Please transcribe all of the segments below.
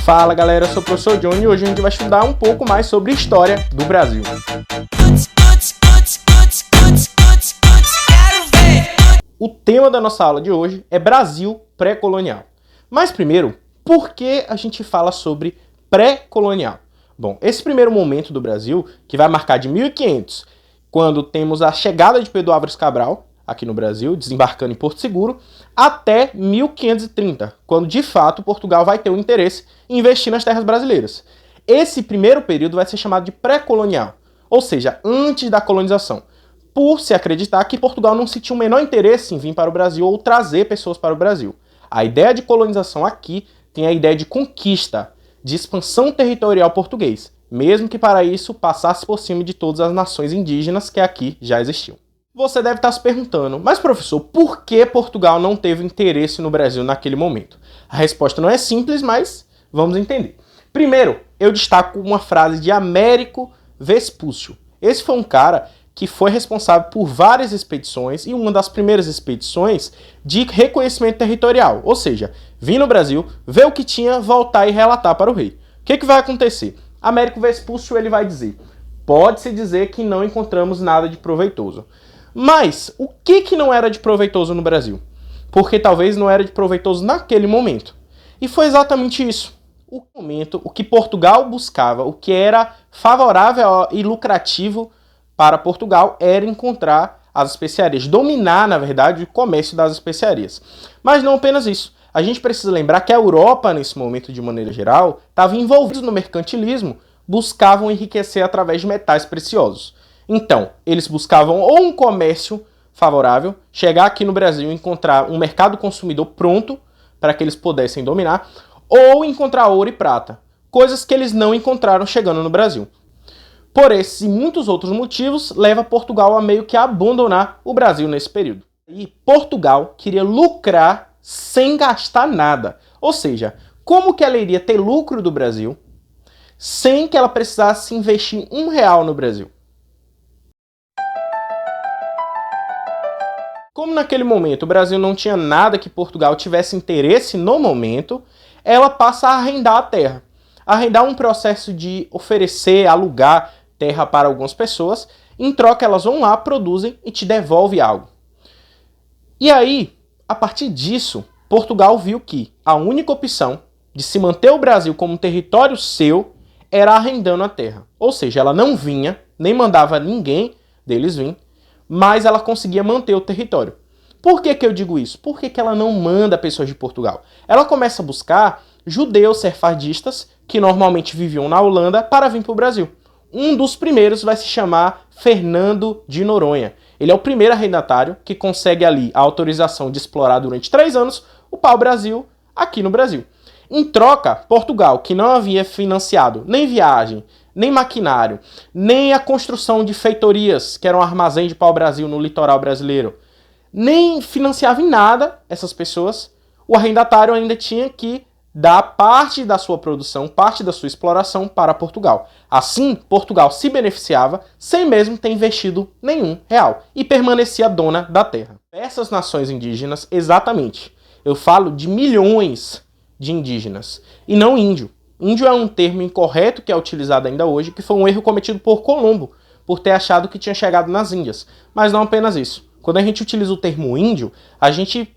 Fala galera, eu sou o professor Johnny e hoje a gente vai estudar um pouco mais sobre história do Brasil. O tema da nossa aula de hoje é Brasil pré-colonial. Mas primeiro, por que a gente fala sobre pré-colonial? Bom, esse primeiro momento do Brasil, que vai marcar de 1500, quando temos a chegada de Pedro Álvares Cabral, aqui no Brasil, desembarcando em Porto Seguro, até 1530, quando de fato Portugal vai ter um interesse em investir nas terras brasileiras. Esse primeiro período vai ser chamado de pré-colonial, ou seja, antes da colonização, por se acreditar que Portugal não sentia o menor interesse em vir para o Brasil ou trazer pessoas para o Brasil. A ideia de colonização aqui tem a ideia de conquista, de expansão territorial português, mesmo que para isso passasse por cima de todas as nações indígenas que aqui já existiam. Você deve estar se perguntando, mas professor, por que Portugal não teve interesse no Brasil naquele momento? A resposta não é simples, mas vamos entender. Primeiro, eu destaco uma frase de Américo Vespúcio. Esse foi um cara que foi responsável por várias expedições e uma das primeiras expedições de reconhecimento territorial, ou seja, vir no Brasil, ver o que tinha, voltar e relatar para o rei. O que vai acontecer? Américo Vespúcio ele vai dizer, pode-se dizer que não encontramos nada de proveitoso. Mas o que não era de proveitoso no Brasil? Porque talvez não era de proveitoso naquele momento. E foi exatamente isso. O que Portugal buscava, o que era favorável e lucrativo para Portugal era encontrar as especiarias, dominar, na verdade, o comércio das especiarias. Mas não apenas isso. A gente precisa lembrar que a Europa, nesse momento, de maneira geral, estava envolvida no mercantilismo, buscavam enriquecer através de metais preciosos. Então, eles buscavam ou um comércio favorável, chegar aqui no Brasil e encontrar um mercado consumidor pronto para que eles pudessem dominar, ou encontrar ouro e prata, coisas que eles não encontraram chegando no Brasil. Por esses e muitos outros motivos, leva Portugal a meio que abandonar o Brasil nesse período. E Portugal queria lucrar sem gastar nada. Ou seja, como que ela iria ter lucro do Brasil sem que ela precisasse investir R$1 no Brasil? Como naquele momento o Brasil não tinha nada que Portugal tivesse interesse no momento, ela passa a arrendar a terra. Arrendar é um processo de oferecer, alugar terra para algumas pessoas, em troca elas vão lá, produzem e te devolvem algo. E aí, a partir disso, Portugal viu que a única opção de se manter o Brasil como um território seu era arrendando a terra. Ou seja, ela não vinha, nem mandava ninguém deles vir, mas ela conseguia manter o território. Por que eu digo isso? Por que ela não manda pessoas de Portugal? Ela começa a buscar judeus sefardistas, que normalmente viviam na Holanda, para vir para o Brasil. Um dos primeiros vai se chamar Fernando de Noronha. Ele é o primeiro arrendatário que consegue ali a autorização de explorar durante 3 anos o pau-brasil aqui no Brasil. Em troca, Portugal, que não havia financiado nem viagem, nem maquinário, nem a construção de feitorias, que era um armazém de pau-brasil no litoral brasileiro, nem financiava em nada essas pessoas, o arrendatário ainda tinha que dar parte da sua produção, parte da sua exploração para Portugal. Assim, Portugal se beneficiava sem mesmo ter investido nenhum real e permanecia dona da terra. Essas nações indígenas, exatamente, eu falo de milhões de indígenas e não índio. Índio é um termo incorreto que é utilizado ainda hoje, que foi um erro cometido por Colombo, por ter achado que tinha chegado nas Índias. Mas não apenas isso. Quando a gente utiliza o termo índio, a gente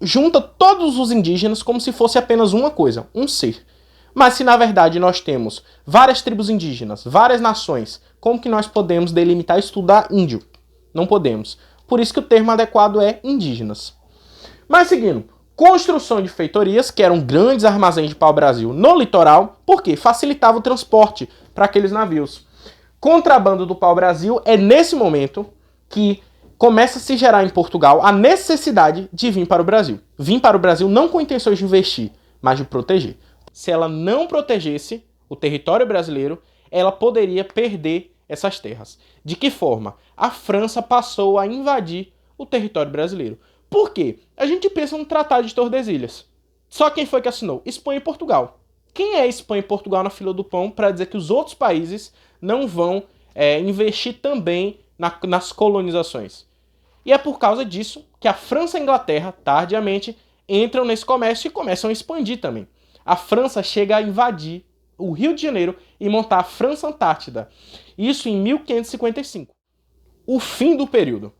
junta todos os indígenas como se fosse apenas uma coisa, um ser. Mas se na verdade nós temos várias tribos indígenas, várias nações, como que nós podemos delimitar e estudar índio? Não podemos. Por isso que o termo adequado é indígenas. Mas seguindo, construção de feitorias, que eram grandes armazéns de pau-brasil no litoral, porque facilitava o transporte para aqueles navios. Contrabando do pau-brasil é nesse momento que começa a se gerar em Portugal a necessidade de vir para o Brasil. Vir para o Brasil não com intenções de investir, mas de proteger. Se ela não protegesse o território brasileiro, ela poderia perder essas terras. De que forma? A França passou a invadir o território brasileiro. Por quê? A gente pensa no Tratado de Tordesilhas. Só quem foi que assinou? Espanha e Portugal. Quem é Espanha e Portugal na fila do pão para dizer que os outros países não vão investir também nas colonizações? E é por causa disso que a França e a Inglaterra, tardiamente, entram nesse comércio e começam a expandir também. a França chega a invadir o Rio de Janeiro e montar a França Antártida. Isso em 1555. O fim do período.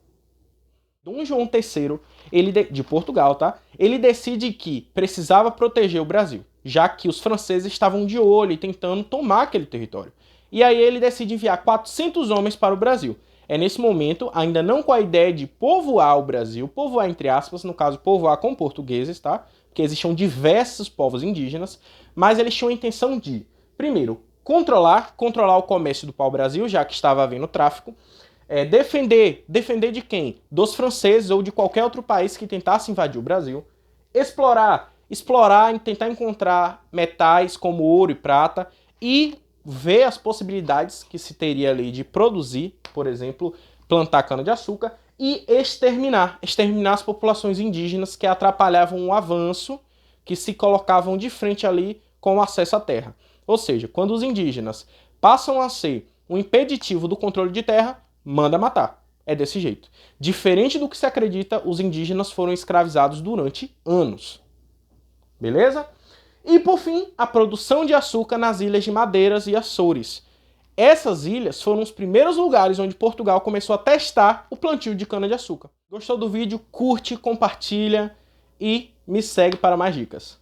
Dom João III, de Portugal, tá? Ele decide que precisava proteger o Brasil, já que os franceses estavam de olho e tentando tomar aquele território. E aí ele decide enviar 400 homens para o Brasil. É nesse momento, ainda não com a ideia de povoar o Brasil, povoar entre aspas, no caso povoar com portugueses, tá? Porque existiam diversos povos indígenas, mas eles tinham a intenção de, primeiro, controlar o comércio do pau-brasil, já que estava havendo tráfico, defender de quem? Dos franceses ou de qualquer outro país que tentasse invadir o Brasil, explorar e tentar encontrar metais como ouro e prata e ver as possibilidades que se teria ali de produzir, por exemplo, plantar cana-de-açúcar e exterminar as populações indígenas que atrapalhavam o avanço, que se colocavam de frente ali com o acesso à terra. Ou seja, quando os indígenas passam a ser um impeditivo do controle de terra, manda matar. É desse jeito. Diferente do que se acredita, os indígenas foram escravizados durante anos. Beleza? E por fim, a produção de açúcar nas ilhas de Madeiras e Açores. Essas ilhas foram os primeiros lugares onde Portugal começou a testar o plantio de cana-de-açúcar. Gostou do vídeo? Curte, compartilha e me segue para mais dicas.